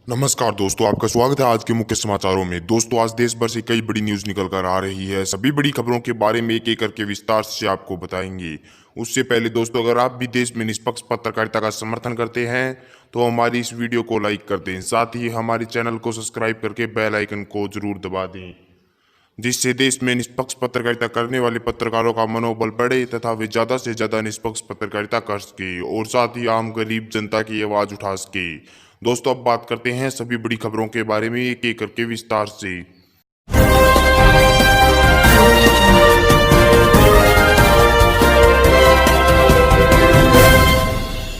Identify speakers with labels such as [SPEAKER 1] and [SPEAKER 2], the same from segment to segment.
[SPEAKER 1] नमस्कार दोस्तों, आपका स्वागत है आज के मुख्य समाचारों में। दोस्तों, आज देश भर से कई बड़ी न्यूज़ निकल कर आ रही है। सभी बड़ी खबरों के बारे में एक एक करके विस्तार से आपको बताएंगे। उससे पहले दोस्तों, अगर आप भी देश में निष्पक्ष पत्रकारिता का समर्थन करते हैं तो हमारी इस वीडियो को लाइक कर दें। साथ ही हमारे चैनल को सब्सक्राइब करके बेल आइकन को जरूर दबा दें, जिससे देश में निष्पक्ष पत्रकारिता करने वाले पत्रकारों का मनोबल बढ़े तथा वे ज़्यादा से ज़्यादा निष्पक्ष पत्रकारिता कर सके और साथ ही आम गरीब जनता की आवाज़ उठा सके। दोस्तों, अब बात करते हैं सभी बड़ी खबरों के बारे में एक एक करके विस्तार से।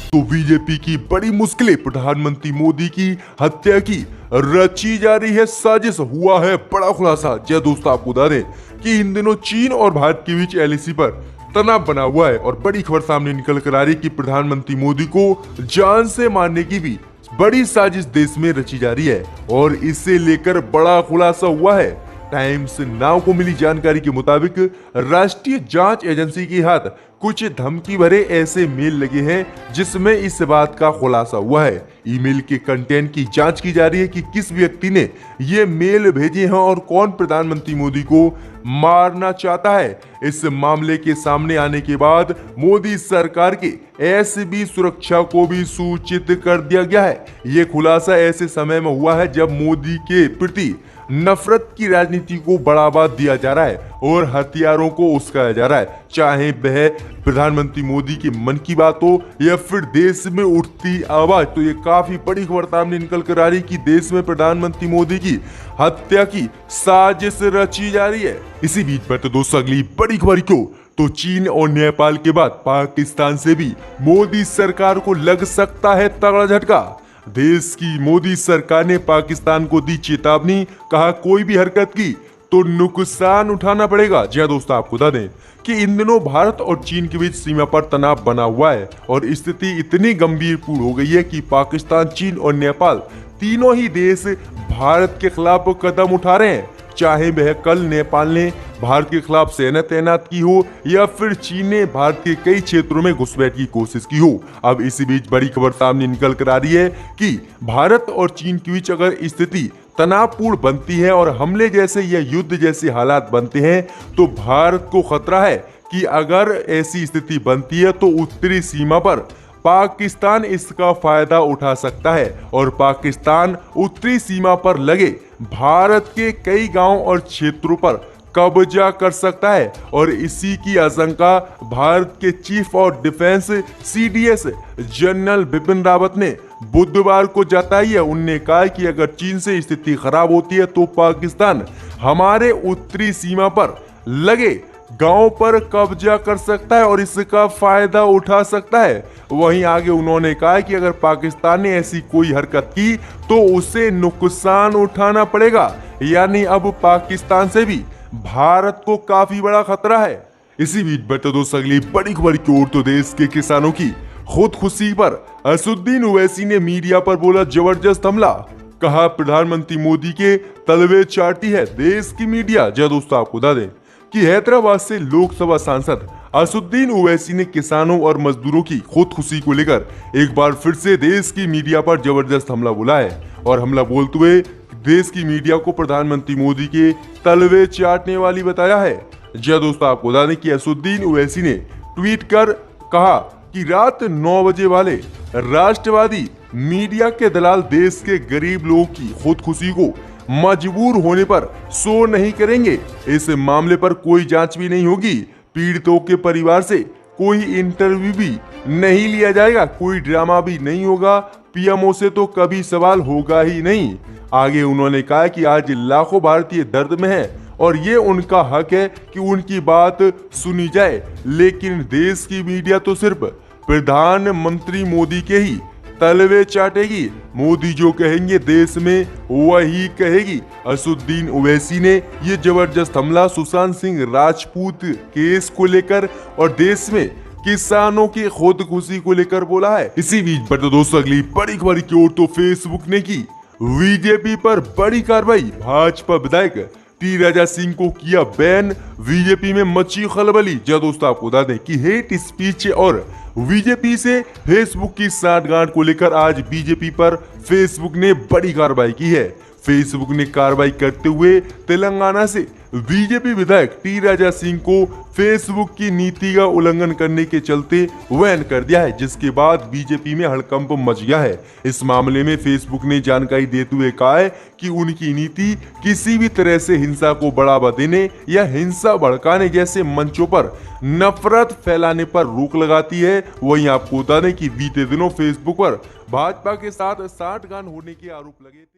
[SPEAKER 2] तो बीजेपी की बड़ी मुश्किलें, प्रधानमंत्री मोदी की हत्या की रची जा रही है साजिश, हुआ है बड़ा खुलासा। जी दोस्तों, आपको बता दें कि इन दिनों चीन और भारत के बीच एलएसी पर तनाव बना हुआ है और बड़ी खबर सामने निकल कर आ रही है कि प्रधानमंत्री मोदी को जान से मारने की भी बड़ी साजिश देश में रची जा रही है और इसे लेकर बड़ा खुलासा हुआ है। टाइम्स नाउ को मिली जानकारी के मुताबिक राष्ट्रीय जांच एजेंसी के हाथ कुछ धमकी भरे ऐसे मेल लगे हैं जिसमें इस बात का खुलासा हुआ है। ईमेल के कंटेंट की जांच की जा रही है कि किस व्यक्ति ने ये मेल भेजे हैं और कौन प्रधानमंत्री मोदी को मारना चाहता है। इस मामले के सामने आने के बाद मोदी सरकार के एसबी सुरक्षा को भी सूचित कर दिया गया है। ये खुलासा ऐसे समय में हुआ है जब मोदी के प्रति नफरत की राजनीति को बढ़ावा दिया जा रहा है और हथियारों को उस्काया जा रहा है, चाहे वह प्रधानमंत्री मोदी के मन की बात हो या फिर देश में उठती आवाज। तो ये काफी बड़ी खबर सामने निकल कर आ रही कि देश में प्रधानमंत्री मोदी की हत्या की साजिश रची जा रही है। इसी बीच पर तो दोस्तों, अगली बड़ी खबर क्यों, तो चीन और नेपाल के बाद पाकिस्तान से भी मोदी सरकार को लग सकता है तगड़ा झटका। देश की मोदी सरकार ने पाकिस्तान को दी चेतावनी, कहा कोई भी हरकत की तो नुकसान उठाना पड़ेगा। जी दोस्तों, आपको बता दें कि इन दिनों भारत और चीन के बीच सीमा पर तनाव बना हुआ है और स्थिति इतनी गंभीरपूर्ण हो गई है कि पाकिस्तान, चीन और नेपाल तीनों ही देश भारत के खिलाफ कदम उठा रहे हैं, चाहे वह कल नेपाल ने भारत के खिलाफ सेना तैनात की हो या फिर चीन ने भारत के कई क्षेत्रों में घुसपैठ की कोशिश की हो। अब इसी बीच बड़ी खबर सामने निकल कर आ रही है कि भारत और चीन के बीच अगर स्थिति तनावपूर्ण बनती है और हमले जैसे या युद्ध जैसे हालात बनते हैं तो भारत को खतरा है कि अगर ऐसी स्थिति बनती है तो उत्तरी सीमा पर पाकिस्तान इसका फायदा उठा सकता है और पाकिस्तान उत्तरी सीमा पर लगे भारत के कई गांव और क्षेत्रों पर कब्जा कर सकता है और इसी की आशंका भारत के chief of defence CDS general Bipin Rawat ने बुधवार को जताई है। उन्होंने कहा कि अगर चीन से स्थिति खराब होती है तो पाकिस्तान हमारे उत्तरी सीमा पर लगे गांव पर कब्जा कर सकता है और इसका फायदा उठा सकता है। वहीं आगे उन्होंने कहा कि अगर पाकिस्तान ने ऐसी कोई हरकत की तो उसे नुकसान उठाना पड़ेगा, यानी अब पाकिस्तान से भी भारत को काफी बड़ा खतरा है। इसी बीच बढ़ते दोस्तों, अगली बड़ी खबर की ओर, तो देश के किसानों की खुदकुशी पर असदुद्दीन ओवैसी ने मीडिया पर बोला जबरदस्त हमला, कहा प्रधानमंत्री मोदी के तलवे चाटी है देश की मीडिया। जय दोस्तों, आपको बता दें कि हैदराबाद से लोकसभा सांसद असदुद्दीन ओवैसी ने किसानों और मजदूरों की खुदकुशी को लेकर एक बार फिर से देश की मीडिया पर जबरदस्त हमला बोला है और हमला बोलते हुए देश की मीडिया को प्रधानमंत्री मोदी के तलवे चाटने वाली बताया है। जी दोस्तों, आपको बता दें कि असदुद्दीन ओवैसी ने ट्वीट कर कहा कि रात 9 बजे वाले राष्ट्रवादी मीडिया के दलाल देश के गरीब लोगों की खुदकुशी को मजबूर होने पर शो नहीं करेंगे। इस मामले पर कोई जांच भी नहीं होगी, पीड़ितों के परिवार से कोई इंटरव्यू भी नहीं लिया जाएगा, कोई ड्रामा भी नहीं होगा, पीएमओ से तो कभी सवाल होगा ही नहीं। आगे उन्होंने कहा कि आज लाखों भारतीय दर्द में हैं और ये उनका हक है कि उनकी बात सुनी जाए, लेकिन देश की मीडिया तो सिर्फ प्रधानमंत्री मोदी के ही तलवे चाटेगी। मोदी जो कहेंगे देश में वही कहेगी। असदुद्दीन ओवैसी ने ये जबरदस्त हमला सुशांत सिंह राजपूत केस को लेकर और देश में किसानों की खुदकुशी को लेकर बोला है। इसी बीच पर तो दोस्तों, अगली बड़ी खबर की ओर, तो फेसबुक ने की बीजेपी पर बड़ी कार्रवाई, भाजपा विधायक टी राजा सिंह को किया बैन, बीजेपी में मची खलबली। जब दोस्तों, आपको बता दें कि हेट स्पीच और बीजेपी से फेसबुक की साठगांठ को लेकर आज बीजेपी पर फेसबुक ने बड़ी कार्रवाई की है। फेसबुक ने कार्रवाई करते हुए तेलंगाना से बीजेपी विधायक टी राजा सिंह को फेसबुक की नीति का उल्लंघन करने के चलते बैन कर दिया है, जिसके बाद बीजेपी में हड़कंप मच गया है। इस मामले में फेसबुक ने जानकारी देते हुए कहा है कि उनकी नीति किसी भी तरह से हिंसा को बढ़ावा देने या हिंसा भड़काने जैसे मंचों पर नफरत फैलाने पर रोक लगाती है। वहीं आपको बता दें कि बीते दिनों फेसबुक पर भाजपा के साथ साठगांठ होने के आरोप लगे थे।